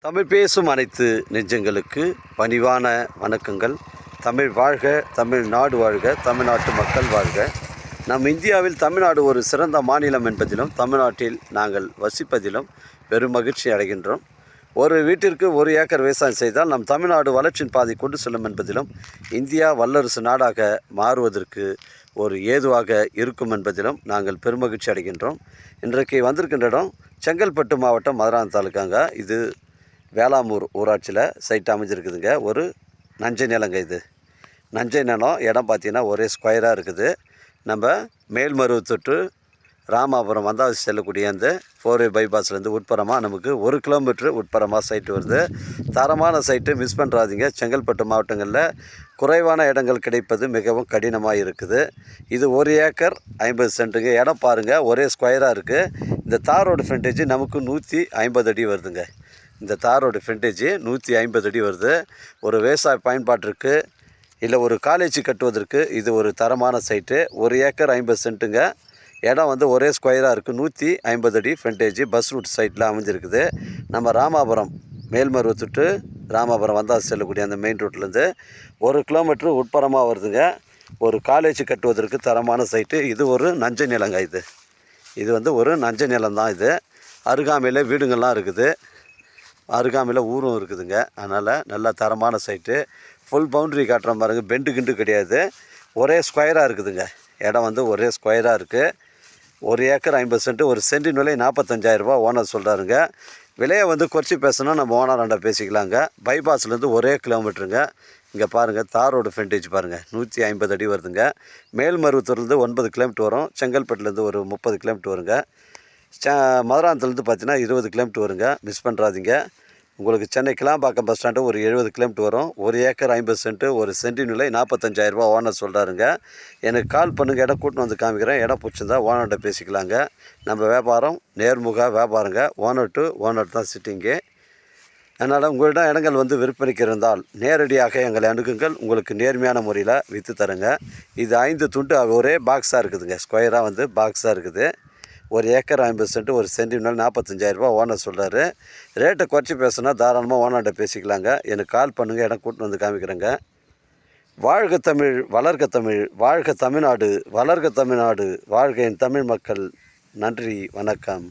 தமிழ் பேசும் அனைத்து நெஞ்சங்களுக்கு பணிவான வணக்கங்கள். தமிழ் வாழ்க, தமிழ்நாடு வாழ்க, தமிழ்நாட்டு மக்கள் வாழ்க. நம் இந்தியாவில் தமிழ்நாடு ஒரு சிறந்த மாநிலம் என்பதிலும் தமிழ்நாட்டில் நாங்கள் வசிப்பதிலும் பெரும் மகிழ்ச்சி அடைகின்றோம். ஒரு வீட்டிற்கு 1 ஏக்கர் விவசாயம் செய்தால் நம் தமிழ்நாடு வளர்ச்சியின் பாதை கொண்டு செல்லும் என்பதிலும் இந்தியா வல்லரசு நாடாக மாறுவதற்கு ஒரு ஏதுவாக இருக்கும் என்பதிலும் நாங்கள் பெருமகிழ்ச்சி அடைகின்றோம். இன்றைக்கு வந்திருக்கின்ற இடம் செங்கல்பட்டு மாவட்டம் மதுராந்தகம் தாலுக்காங்க. இது வேளாமூர் ஊராட்சியில் சைட் அமைஞ்சிருக்குதுங்க. ஒரு நஞ்சை நிலங்க. இது நஞ்சை நிலம். இடம் பார்த்திங்கன்னா ஒரே ஸ்கொயராக இருக்குது. நம்ம மேல்மருவத்தூர் ராமாபுரம் வந்தால் செல்லக்கூடிய அந்த 4-வே பைபாஸ்லேருந்து உட்புறமாக நமக்கு 1 கிலோமீட்ரு உட்புறமாக சைட்டு வருது. தரமான சைட்டு, மிஸ் பண்ணுறாதீங்க. செங்கல்பட்டு மாவட்டங்களில் குறைவான இடங்கள் கிடைப்பது மிகவும் கடினமாக இருக்குது. இது 1 ஏக்கர் 50 சென்ட்டுங்க. இடம் பாருங்கள், ஒரே ஸ்கொயராக இருக்குது. இந்த தார் ரோடு ஃப்ரண்டேஜ் நமக்கு 150 அடி வருதுங்க. இந்த தார் ரோடு ஃப்ரண்டேஜ் 150 அடி வருது. ஒரு விவசாய பயன்பாட்டிற்கு இல்லை ஒரு காலேஜ் கட்டுவதற்கு இது ஒரு தரமான சைட்டு. 1 ஏக்கர் 50 சென்ட்டுங்க. இடம் ஒரே ஸ்கொயராக இருக்குது. 150 அடி ஃப்ரண்டேஜ் பஸ் ரூட் சைட்டில் அமைஞ்சிருக்குது. நம்ம ராமாபுரம் மேல்மருவத்தூர் ராமாபுரம் வந்தால் செல்லக்கூடிய அந்த மெயின் ரோட்லேருந்து 1 கிலோமீட்ரு உட்புறமாக வருதுங்க. ஒரு காலேஜ் கட்டுவதற்கு தரமான சைட்டு. இது ஒரு நஞ்சை நிலங்க. இது ஒரு நஞ்சை நிலம் தான். இது அருகாமையில் வீடுங்கள்லாம் இருக்குது, அருகாமையில் ஊரும் இருக்குதுங்க. அதனால் நல்ல தரமான சைட்டு. ஃபுல் பவுண்ட்ரி காட்டுற பாருங்க, பெண்டு கிண்டு கிடையாது. ஒரே ஸ்கொயராக இருக்குதுங்க. இடம் ஒரே ஸ்கொயராக இருக்குது. 1 ஏக்கர் 50 சென்ட்டு. ஒரு சென்டின் விலை 45,000 ரூபா ஓனர் சொல்கிறாருங்க. விலையை குறைச்சி பேசணும்னா நம்ம ஓனராண்ட பேசிக்கலாங்க. பைபாஸ்லேருந்து ஒரே கிலோமீட்டருங்க. இங்கே பாருங்கள், தார் ரோடு ஃப்ரண்டேஜ் பாருங்கள், 150 அடி வருதுங்க. மேல்மருவத்தூர்லேருந்து 9 கிலோமீட்டர் வரும். செங்கல்பட்டுலேருந்து ஒரு 30 கிலோமீட்டர் வருங்க. மதுராந்தகத்துலேருந்து பார்த்தீங்கன்னா 20 கிலோமீட்டர் வருங்க. மிஸ் பண்ணுறாதீங்க. உங்களுக்கு சென்னை கிளாம்பாக்கம் பஸ் ஸ்டாண்டு ஒரு 70 கிலோமீட்டர் வரும். 1 ஏக்கர் 50 சென்ட்டு. ஒரு சென்டின் விலை 45,000 ரூபா ஓனர் சொல்கிறாருங்க. எனக்கு கால் பண்ணுங்கள், இடம் கூட்டின்னு காமிக்கிறேன். இடம் பிடிச்சிருந்தா ஓனர்கிட்ட பேசிக்கலாங்க. நம்ம வியாபாரம் நேர்முக வியாபாரங்க. ஓனர் டு ஓனர் தான் சிட்டிங்கு. அதனால் உங்களிடம் இடங்கள் விற்பனைக்கு இருந்தால் நேரடியாக எங்களை அணுகுங்கள். உங்களுக்கு நேர்மையான முறையில் விற்று தருங்க. இது 5 துண்டு ஒரே பாக்ஸாக இருக்குதுங்க. ஸ்கொயராக பாக்ஸாக இருக்குது. 1 ஏக்கர் 50 சென்ட்டு. ஒரு சென்டின் மேலே 45,000 ரூபா ஓனர் சொல்கிறாரு. ரேட்டை குறைச்சி பேசுனா தாராளமாக ஓனர்கிட்ட பேசிக்கலாங்க. எனக்கு கால் பண்ணுங்கள், இடம் கூட்டின்னு காமிக்கிறேங்க. வாழ்க தமிழ், வளர்க தமிழ், வாழ்க தமிழ்நாடு, வளர்க தமிழ்நாடு, வாழ்க என் தமிழ் மக்கள். நன்றி, வணக்கம்.